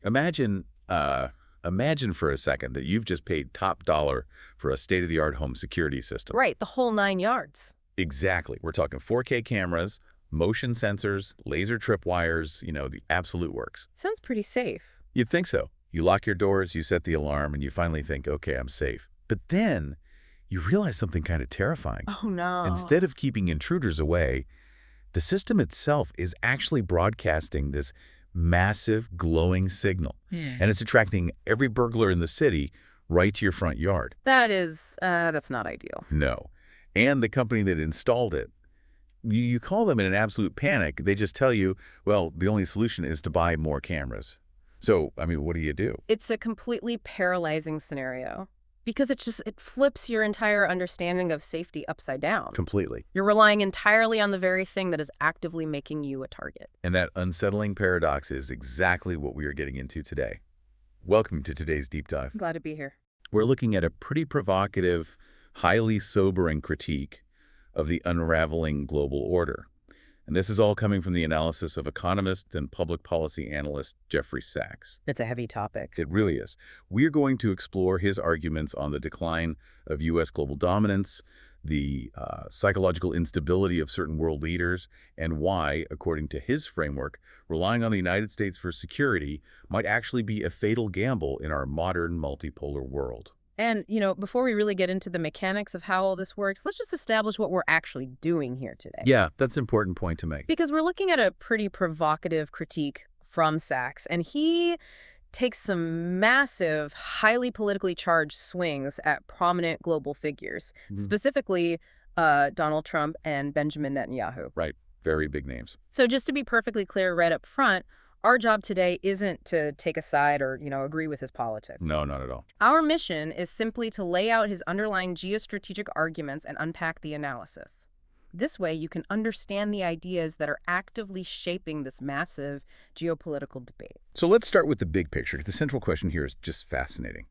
Imagine, imagine for a second that you've just paid top dollar for a state-of-the-art home security system. Right, the whole 9 yards. Exactly. We're talking 4K cameras, motion sensors, laser tripwires, the absolute works. Sounds pretty safe. You'd think so. You lock your doors, you set the alarm, and you finally think, okay, I'm safe. But then you realize something kind of terrifying. Oh, no. Instead of keeping intruders away, the system itself is actually broadcasting this massive glowing signal. And it's attracting every burglar in the city right to your front yard. That's not ideal. No. And the company that installed it, you call them in an absolute panic. They just tell you, well, the only solution is to buy more cameras. So, I mean, what do you do? It's a completely paralyzing scenario because it flips your entire understanding of safety upside down. Completely. You're relying entirely on the very thing that is actively making you a target. And that unsettling paradox is exactly what we are getting into today. Welcome to today's Deep Dive. Glad to be here. We're looking at a pretty provocative, highly sobering critique of the unraveling global order. And this is all coming from the analysis of economist and public policy analyst Jeffrey Sachs. It's a heavy topic. It really is. We're going to explore his arguments on the decline of U.S. global dominance, the psychological instability of certain world leaders, and why, according to his framework, relying on the United States for security might actually be a fatal gamble in our modern multipolar world. And, before we really get into the mechanics of how all this works, let's just establish what we're actually doing here today. Yeah, that's an important point to make. Because we're looking at a pretty provocative critique from Sachs, and he takes some massive, highly politically charged swings at prominent global figures, specifically Donald Trump and Benjamin Netanyahu. Right. Very big names. So just to be perfectly clear right up front, our job today isn't to take a side or, agree with his politics. No, not at all. Our mission is simply to lay out his underlying geostrategic arguments and unpack the analysis. This way, you can understand the ideas that are actively shaping this massive geopolitical debate. So let's start with the big picture. The central question here is just fascinating.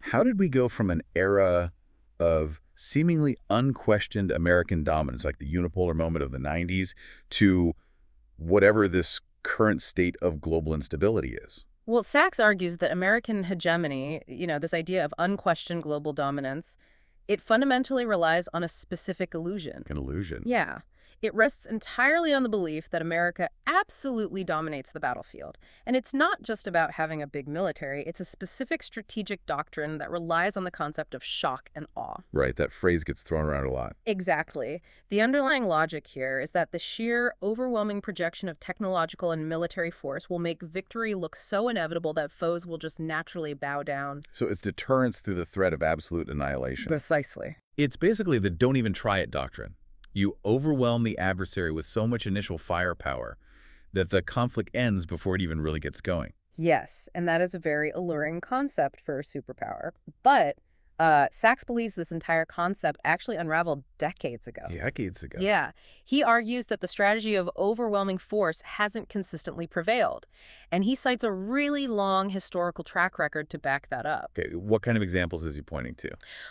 How did we go from an era of seemingly unquestioned American dominance, like the unipolar moment of the 90s, to whatever this current state of global instability is? Well, Sachs argues that American hegemony, this idea of unquestioned global dominance, it fundamentally relies on a specific illusion. An illusion. Yeah. It rests entirely on the belief that America absolutely dominates the battlefield. And it's not just about having a big military. It's a specific strategic doctrine that relies on the concept of shock and awe. Right. That phrase gets thrown around a lot. Exactly. The underlying logic here is that the sheer, overwhelming projection of technological and military force will make victory look so inevitable that foes will just naturally bow down. So it's deterrence through the threat of absolute annihilation. Precisely. It's basically the don't even try it doctrine. You overwhelm the adversary with so much initial firepower that the conflict ends before it even really gets going. Yes, and that is a very alluring concept for a superpower. But Sachs believes this entire concept actually unraveled decades ago. Decades ago. Yeah. He argues that the strategy of overwhelming force hasn't consistently prevailed. And he cites a really long historical track record to back that up. Okay, what kind of examples is he pointing to?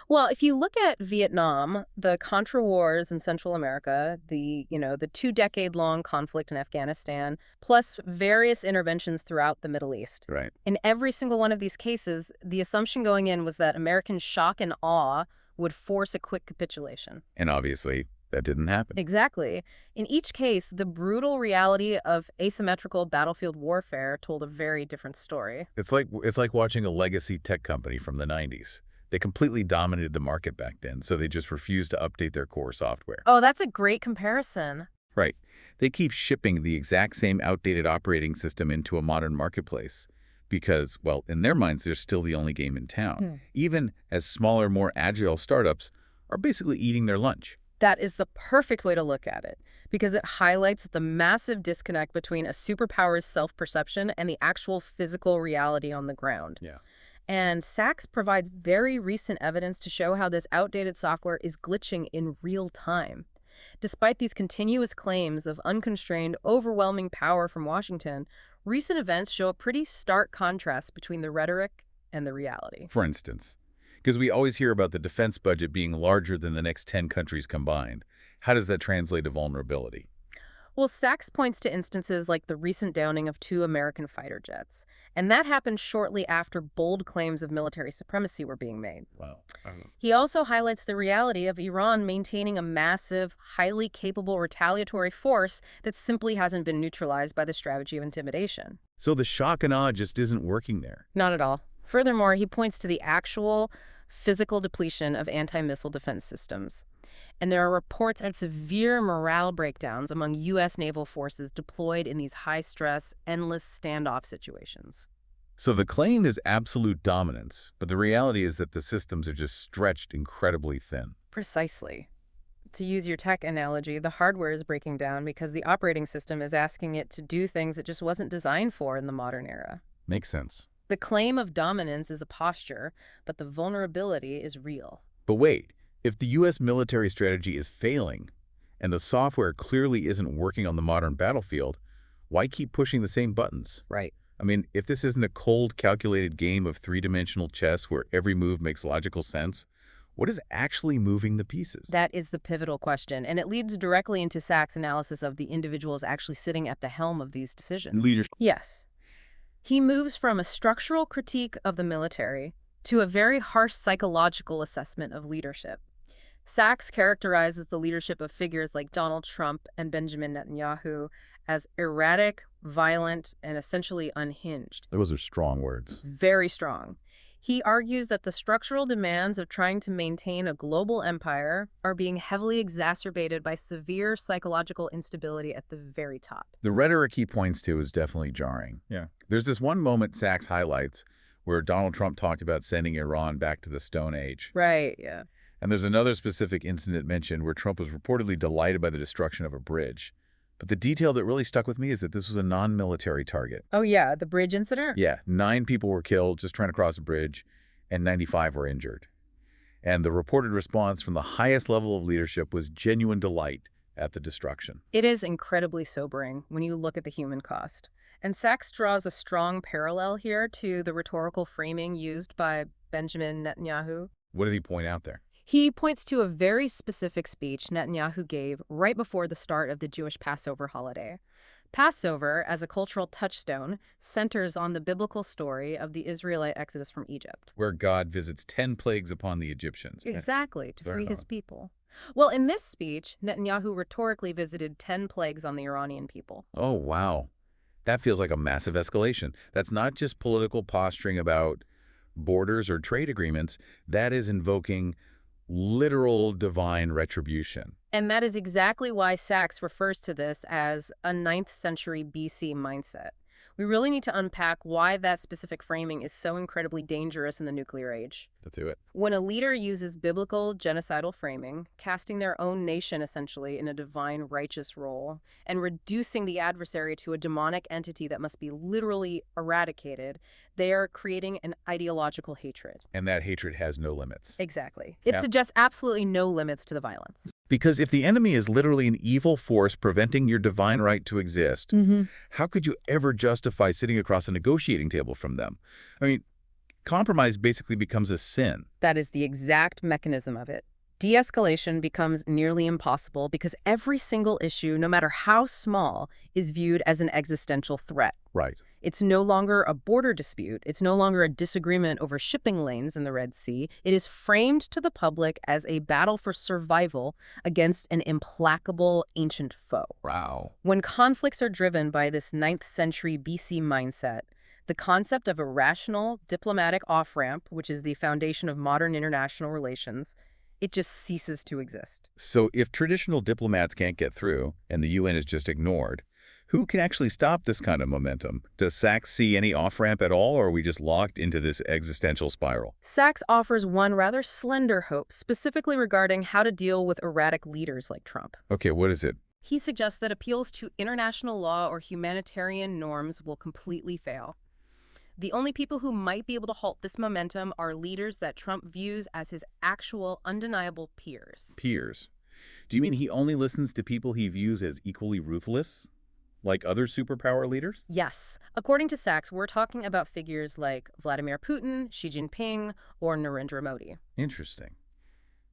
Well, if you look at Vietnam, the Contra Wars in Central America, the 2-decade-long conflict in Afghanistan, plus various interventions throughout the Middle East. Right. In every single one of these cases, the assumption going in was that American shock and awe would force a quick capitulation. And obviously, that didn't happen. Exactly. In each case, the brutal reality of asymmetrical battlefield warfare told a very different story. It's like watching a legacy tech company from the 90s. They completely dominated the market back then, so they just refused to update their core software. Oh, that's a great comparison. Right. They keep shipping the exact same outdated operating system into a modern marketplace because, well, in their minds, they're still the only game in town, even as smaller, more agile startups are basically eating their lunch. That is the perfect way to look at it, because it highlights the massive disconnect between a superpower's self-perception and the actual physical reality on the ground. Yeah. And Sachs provides very recent evidence to show how this outdated software is glitching in real time. Despite these continuous claims of unconstrained, overwhelming power from Washington, recent events show a pretty stark contrast between the rhetoric and the reality. For instance, because we always hear about the defense budget being larger than the next 10 countries combined. How does that translate to vulnerability? Well, Sachs points to instances like the recent downing of 2 American fighter jets, and that happened shortly after bold claims of military supremacy were being made. Wow. He also highlights the reality of Iran maintaining a massive, highly capable retaliatory force that simply hasn't been neutralized by the strategy of intimidation. So the shock and awe just isn't working there. Not at all. Furthermore, he points to the actual physical depletion of anti-missile defense systems. And there are reports of severe morale breakdowns among U.S. naval forces deployed in these high-stress, endless standoff situations. So the claim is absolute dominance, but the reality is that the systems are just stretched incredibly thin. Precisely. To use your tech analogy, the hardware is breaking down because the operating system is asking it to do things it just wasn't designed for in the modern era. Makes sense. The claim of dominance is a posture, but the vulnerability is real. But wait, if the U.S. military strategy is failing, and the software clearly isn't working on the modern battlefield, why keep pushing the same buttons? Right. I mean, if this isn't a cold, calculated game of three-dimensional chess where every move makes logical sense, what is actually moving the pieces? That is the pivotal question, and it leads directly into Sachs' analysis of the individuals actually sitting at the helm of these decisions. Leadership. Yes. He moves from a structural critique of the military to a very harsh psychological assessment of leadership. Sachs characterizes the leadership of figures like Donald Trump and Benjamin Netanyahu as erratic, violent, and essentially unhinged. Those are strong words. Very strong. He argues that the structural demands of trying to maintain a global empire are being heavily exacerbated by severe psychological instability at the very top. The rhetoric he points to is definitely jarring. Yeah. There's this one moment Sachs highlights where Donald Trump talked about sending Iran back to the Stone Age. Right, yeah. And there's another specific incident mentioned where Trump was reportedly delighted by the destruction of a bridge. But the detail that really stuck with me is that this was a non-military target. Oh, yeah, the bridge incident? Yeah, 9 people were killed just trying to cross a bridge, and 95 were injured. And the reported response from the highest level of leadership was genuine delight at the destruction. It is incredibly sobering when you look at the human cost. And Sachs draws a strong parallel here to the rhetorical framing used by Benjamin Netanyahu. What did he point out there? He points to a very specific speech Netanyahu gave right before the start of the Jewish Passover holiday. Passover, as a cultural touchstone, centers on the biblical story of the Israelite exodus from Egypt. Where God visits 10 plagues upon the Egyptians. Exactly, to free his on. people. Well, in this speech, Netanyahu rhetorically visited 10 plagues on the Iranian people. Oh, wow. That feels like a massive escalation. That's not just political posturing about borders or trade agreements. That is invoking literal divine retribution. And that is exactly why Sachs refers to this as a 9th century BC mindset. We really need to unpack why that specific framing is so incredibly dangerous in the nuclear age. Let's do it. When a leader uses biblical genocidal framing, casting their own nation essentially in a divine righteous role, and reducing the adversary to a demonic entity that must be literally eradicated, they are creating an ideological hatred. And that hatred has no limits. Exactly. It Yeah. suggests absolutely no limits to the violence. Because if the enemy is literally an evil force preventing your divine right to exist, how could you ever justify sitting across a negotiating table from them? I mean, compromise basically becomes a sin. That is the exact mechanism of it. De-escalation becomes nearly impossible because every single issue, no matter how small, is viewed as an existential threat. Right. It's no longer a border dispute. It's no longer a disagreement over shipping lanes in the Red Sea. It is framed to the public as a battle for survival against an implacable ancient foe. Wow. When conflicts are driven by this 9th century BC mindset, the concept of a rational diplomatic off-ramp, which is the foundation of modern international relations, it just ceases to exist. So if traditional diplomats can't get through and the UN is just ignored, who can actually stop this kind of momentum? Does Sachs see any off-ramp at all, or are we just locked into this existential spiral? Sachs offers one rather slender hope, specifically regarding how to deal with erratic leaders like Trump. Okay, what is it? He suggests that appeals to international law or humanitarian norms will completely fail. The only people who might be able to halt this momentum are leaders that Trump views as his actual, undeniable peers. Peers. Do you mean he only listens to people he views as equally ruthless? Like other superpower leaders? Yes. According to Sachs, we're talking about figures like Vladimir Putin, Xi Jinping, or Narendra Modi. Interesting.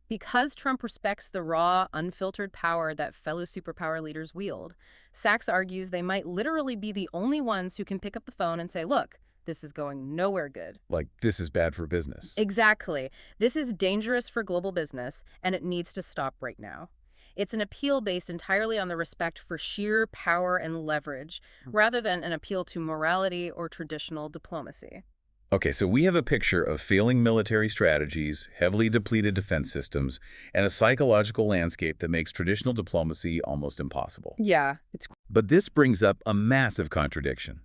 Because Trump respects the raw, unfiltered power that fellow superpower leaders wield, Sachs argues they might literally be the only ones who can pick up the phone and say, look, this is going nowhere good. Like, this is bad for business. Exactly. This is dangerous for global business, and it needs to stop right now. It's an appeal based entirely on the respect for sheer power and leverage, rather than an appeal to morality or traditional diplomacy. Okay, so we have a picture of failing military strategies, heavily depleted defense systems, and a psychological landscape that makes traditional diplomacy almost impossible. Yeah, it's But this brings up a massive contradiction.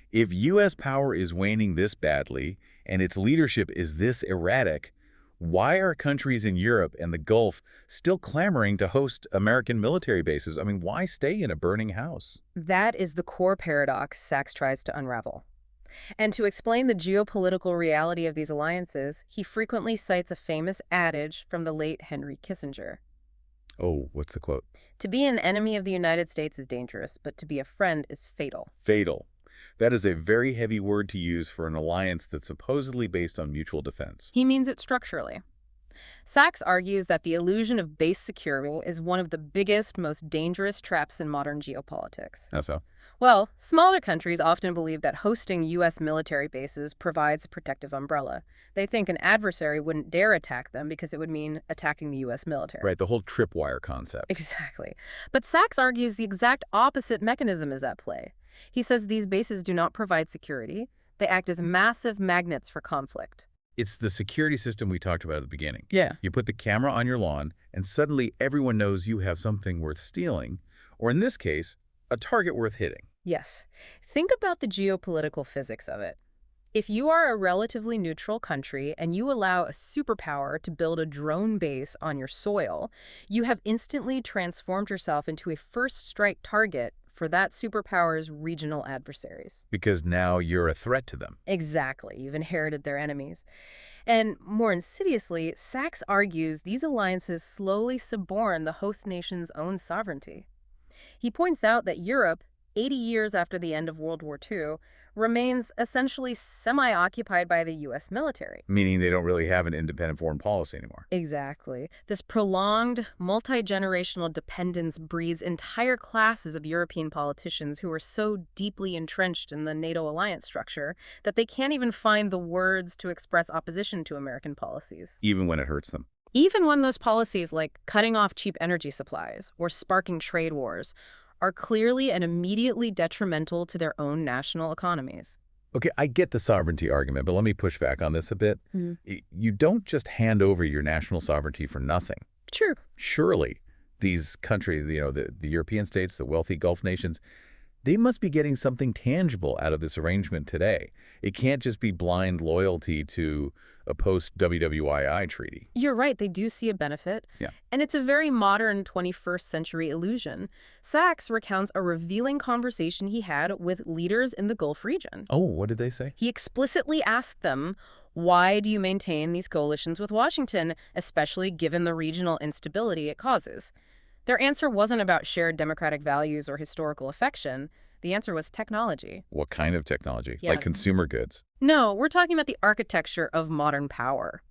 If U.S. power is waning this badly, and its leadership is this erratic, why are countries in Europe and the Gulf still clamoring to host American military bases? I mean, why stay in a burning house? That is the core paradox Sachs tries to unravel. And to explain the geopolitical reality of these alliances, he frequently cites a famous adage from the late Henry Kissinger. Oh, what's the quote? To be an enemy of the United States is dangerous, but to be a friend is fatal. Fatal. That is a very heavy word to use for an alliance that's supposedly based on mutual defense. He means it structurally. Sachs argues that the illusion of base security is one of the biggest, most dangerous traps in modern geopolitics. How so? Well, smaller countries often believe that hosting U.S. military bases provides a protective umbrella. They think an adversary wouldn't dare attack them because it would mean attacking the U.S. military. Right, the whole tripwire concept. Exactly. But Sachs argues the exact opposite mechanism is at play. He says these bases do not provide security. They act as massive magnets for conflict. It's the security system we talked about at the beginning. Yeah. You put the camera on your lawn, and suddenly everyone knows you have something worth stealing, or in this case, a target worth hitting. Yes. Think about the geopolitical physics of it. If you are a relatively neutral country and you allow a superpower to build a drone base on your soil, you have instantly transformed yourself into a first strike target for that superpower's regional adversaries. Because now you're a threat to them. Exactly. You've inherited their enemies. And more insidiously, Sachs argues these alliances slowly suborn the host nation's own sovereignty. He points out that Europe, 80 years after the end of World War II, remains essentially semi-occupied by the U.S. military. Meaning they don't really have an independent foreign policy anymore. Exactly. This prolonged, multi-generational dependence breeds entire classes of European politicians who are so deeply entrenched in the NATO alliance structure that they can't even find the words to express opposition to American policies. Even when it hurts them. Even when those policies like cutting off cheap energy supplies or sparking trade wars are clearly and immediately detrimental to their own national economies. Okay, I get the sovereignty argument, but let me push back on this a bit. You don't just hand over your national sovereignty for nothing. True. Surely, these countries, the European states, the wealthy Gulf nations, they must be getting something tangible out of this arrangement today. It can't just be blind loyalty to a post-WWII treaty. You're right, they do see a benefit. Yeah. And it's a very modern 21st century illusion. Sachs recounts a revealing conversation he had with leaders in the Gulf region. Oh, what did they say? He explicitly asked them, why do you maintain these coalitions with Washington, especially given the regional instability it causes? Their answer wasn't about shared democratic values or historical affection. The answer was technology. What kind of technology? Yeah. Like consumer goods? No, we're talking about the architecture of modern power.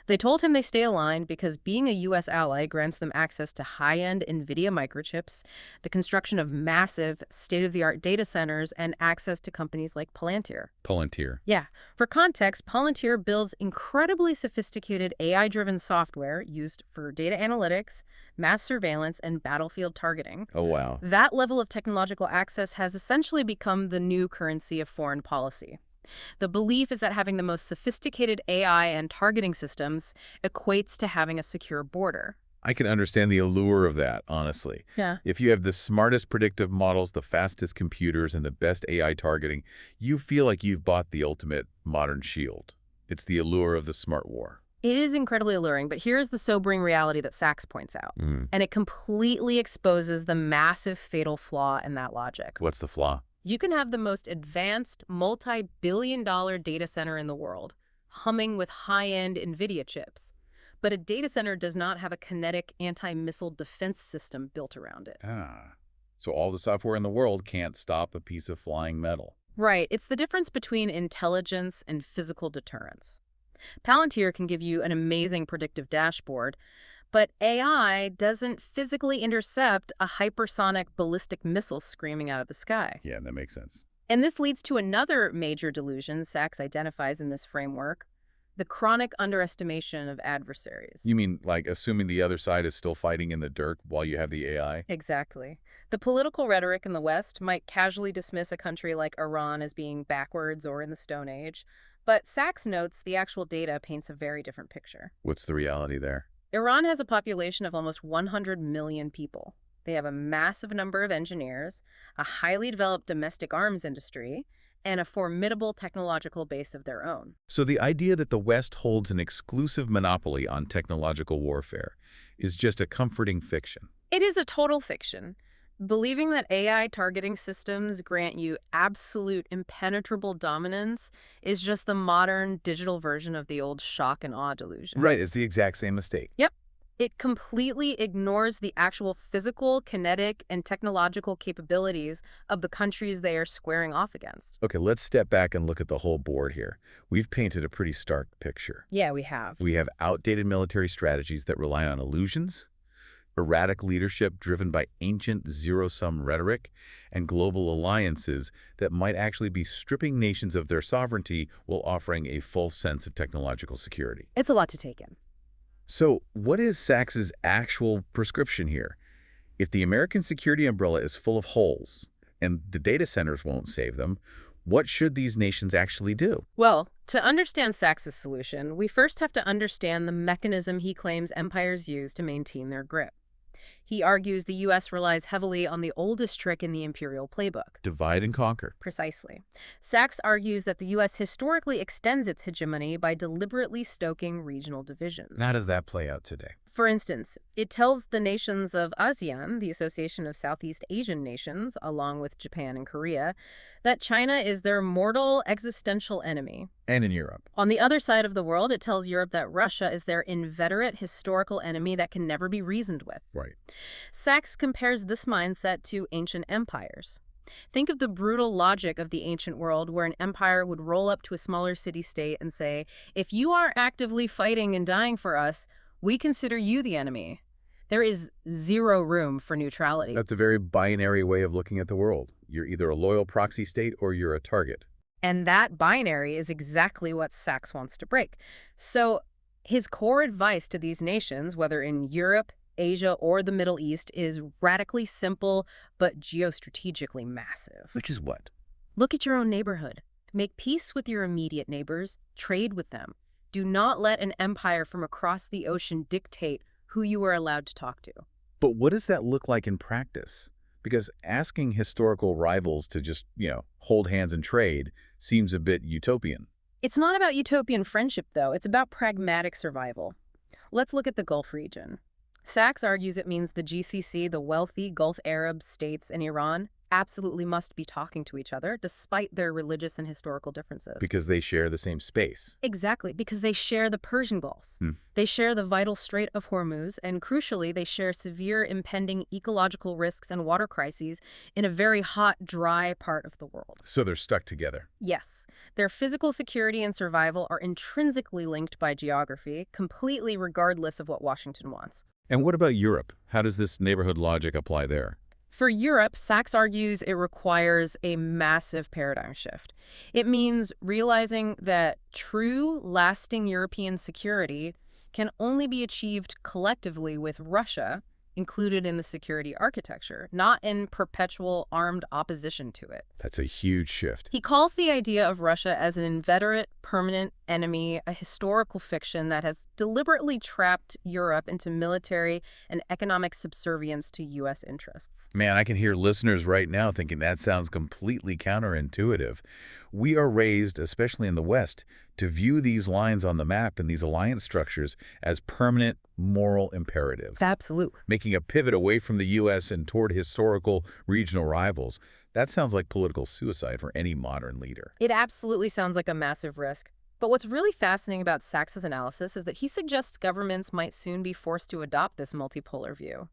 They told him they stay aligned because being a U.S. ally grants them access to high-end NVIDIA microchips, the construction of massive, state-of-the-art data centers, and access to companies like Palantir. Palantir. Yeah. For context, Palantir builds incredibly sophisticated AI-driven software used for data analytics, mass surveillance, and battlefield targeting. Oh, wow. That level of technological access has essentially become the new currency of foreign policy. The belief is that having the most sophisticated AI and targeting systems equates to having a secure border. I can understand the allure of that, honestly. Yeah. If you have the smartest predictive models, the fastest computers, and the best AI targeting, you feel like you've bought the ultimate modern shield. It's the allure of the smart war. It is incredibly alluring, but here's the sobering reality that Sachs points out. And it completely exposes the massive fatal flaw in that logic. What's the flaw? You can have the most advanced, multi-billion-dollar data center in the world, humming with high-end NVIDIA chips. But a data center does not have a kinetic anti-missile defense system built around it. So all the software in the world can't stop a piece of flying metal. Right. It's the difference between intelligence and physical deterrence. Palantir can give you an amazing predictive dashboard, but AI doesn't physically intercept a hypersonic ballistic missile screaming out of the sky. Yeah, that makes sense. And this leads to another major delusion Sachs identifies in this framework, the chronic underestimation of adversaries. You mean like assuming the other side is still fighting in the dirt while you have the AI? Exactly. The political rhetoric in the West might casually dismiss a country like Iran as being backwards or in the Stone Age, but Sachs notes the actual data paints a very different picture. What's the reality there? Iran has a population of almost 100 million people. They have a massive number of engineers, a highly developed domestic arms industry, and a formidable technological base of their own. So the idea that the West holds an exclusive monopoly on technological warfare is just a comforting fiction. It is a total fiction. Believing that AI targeting systems grant you absolute impenetrable dominance is just the modern digital version of the old shock and awe delusion. Right, it's the exact same mistake. Yep. It completely ignores the actual physical, kinetic, and technological capabilities of the countries they are squaring off against. Okay, let's step back and look at the whole board here. We've painted a pretty stark picture. Yeah, we have. We have outdated military strategies that rely on illusions, erratic leadership driven by ancient zero-sum rhetoric, and global alliances that might actually be stripping nations of their sovereignty while offering a false sense of technological security. It's a lot to take in. So what is Sachs's actual prescription here? If the American security umbrella is full of holes and the data centers won't save them, what should these nations actually do? Well, to understand Sachs's solution, we first have to understand the mechanism he claims empires use to maintain their grip. He argues the U.S. relies heavily on the oldest trick in the imperial playbook. Divide and conquer. Precisely. Sachs argues that the U.S. historically extends its hegemony by deliberately stoking regional divisions. How does that play out today? For instance, it tells the nations of ASEAN, the Association of Southeast Asian Nations, along with Japan and Korea, that China is their mortal existential enemy. And in Europe. On the other side of the world, it tells Europe that Russia is their inveterate historical enemy that can never be reasoned with. Right. Sachs compares this mindset to ancient empires. Think of the brutal logic of the ancient world where an empire would roll up to a smaller city-state and say, if you are actively fighting and dying for us, we consider you the enemy. There is zero room for neutrality. That's a very binary way of looking at the world. You're either a loyal proxy state or you're a target. And that binary is exactly what Sachs wants to break. So his core advice to these nations, whether in Europe, Asia, or the Middle East, is radically simple but geostrategically massive. Which is what? Look at your own neighborhood. Make peace with your immediate neighbors. Trade with them. Do not let an empire from across the ocean dictate who you are allowed to talk to. But what does that look like in practice? Because asking historical rivals to just, hold hands and trade seems a bit utopian. It's not about utopian friendship, though. It's about pragmatic survival. Let's look at the Gulf region. Sachs argues it means the GCC, the wealthy Gulf Arab states, and Iran absolutely must be talking to each other, despite their religious and historical differences. Because they share the same space. Exactly, because they share the Persian Gulf. They share the vital Strait of Hormuz, and crucially, they share severe impending ecological risks and water crises in a very hot, dry part of the world. So they're stuck together. Yes. Their physical security and survival are intrinsically linked by geography, completely regardless of what Washington wants. And what about Europe? How does this neighborhood logic apply there? For Europe, Sachs argues it requires a massive paradigm shift. It means realizing that true, lasting European security can only be achieved collectively with Russia included in the security architecture, not in perpetual armed opposition to it. That's a huge shift. He calls the idea of Russia as an inveterate, permanent enemy a historical fiction that has deliberately trapped Europe into military and economic subservience to U.S. interests. Man, I can hear listeners right now thinking that sounds completely counterintuitive. We are raised, especially in the West, to view these lines on the map and these alliance structures as permanent moral imperatives. Absolutely. Making a pivot away from the U.S. and toward historical regional rivals. That sounds like political suicide for any modern leader. It absolutely sounds like a massive risk. But what's really fascinating about Sachs's analysis is that he suggests governments might soon be forced to adopt this multipolar view.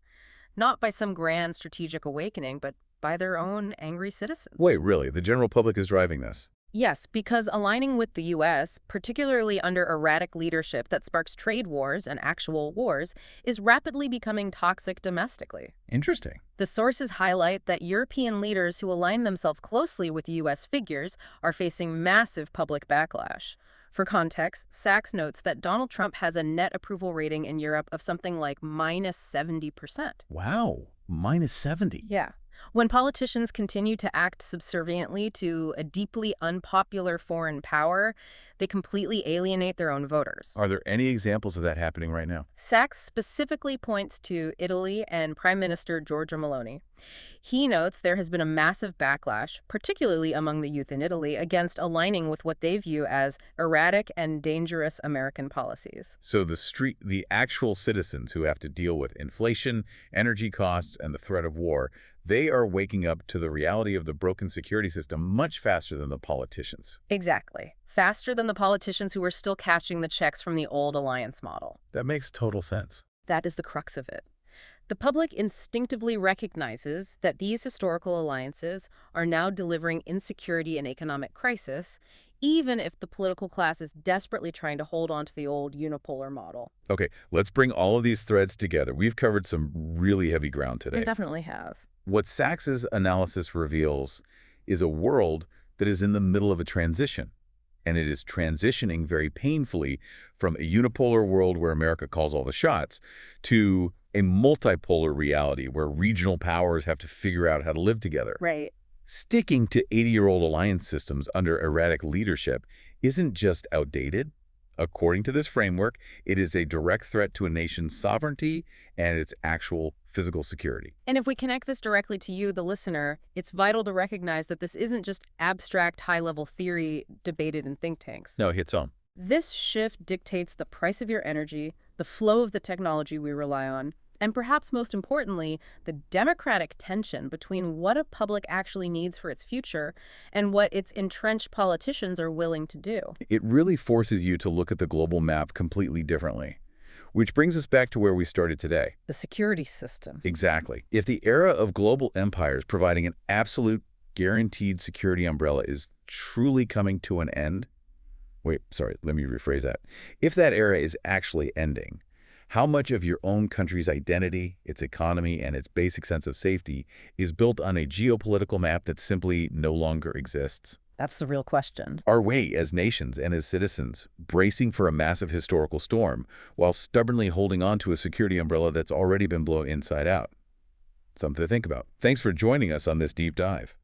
Not by some grand strategic awakening, but by their own angry citizens. Wait, really? The general public is driving this? Yes, because aligning with the U.S., particularly under erratic leadership that sparks trade wars and actual wars, is rapidly becoming toxic domestically. Interesting. The sources highlight that European leaders who align themselves closely with U.S. figures are facing massive public backlash. For context, Sachs notes that Donald Trump has a net approval rating in Europe of something like minus 70%. Wow, minus 70. Yeah. When politicians continue to act subserviently to a deeply unpopular foreign power, they completely alienate their own voters. Are there any examples of that happening right now? Sachs specifically points to Italy and Prime Minister Giorgia Meloni. He notes there has been a massive backlash, particularly among the youth in Italy, against aligning with what they view as erratic and dangerous American policies. So the actual citizens who have to deal with inflation, energy costs, and the threat of war, they are waking up to the reality of the broken security system much faster than the politicians. Exactly. Faster than the politicians who are still catching the checks from the old alliance model. That makes total sense. That is the crux of it. The public instinctively recognizes that these historical alliances are now delivering insecurity and economic crisis, even if the political class is desperately trying to hold on to the old unipolar model. Okay, let's bring all of these threads together. We've covered some really heavy ground today. We definitely have. What Sachs's analysis reveals is a world that is in the middle of a transition, and it is transitioning very painfully from a unipolar world where America calls all the shots to a multipolar reality where regional powers have to figure out how to live together. Right. Sticking to 80-year-old alliance systems under erratic leadership isn't just outdated. According to this framework, it is a direct threat to a nation's sovereignty and its actual physical security. And if we connect this directly to you, the listener, it's vital to recognize that this isn't just abstract, high-level theory debated in think tanks. No, it hits home. This shift dictates the price of your energy, the flow of the technology we rely on, and perhaps most importantly, the democratic tension between what a public actually needs for its future and what its entrenched politicians are willing to do. It really forces you to look at the global map completely differently. Which brings us back to where we started today. The security system. Exactly. If the era of global empires providing an absolute guaranteed security umbrella is truly coming to an end, let me rephrase that. If that era is actually ending, how much of your own country's identity, its economy, and its basic sense of safety is built on a geopolitical map that simply no longer exists? That's the real question. Are we, as nations and as citizens, bracing for a massive historical storm while stubbornly holding on to a security umbrella that's already been blown inside out? Something to think about. Thanks for joining us on this deep dive.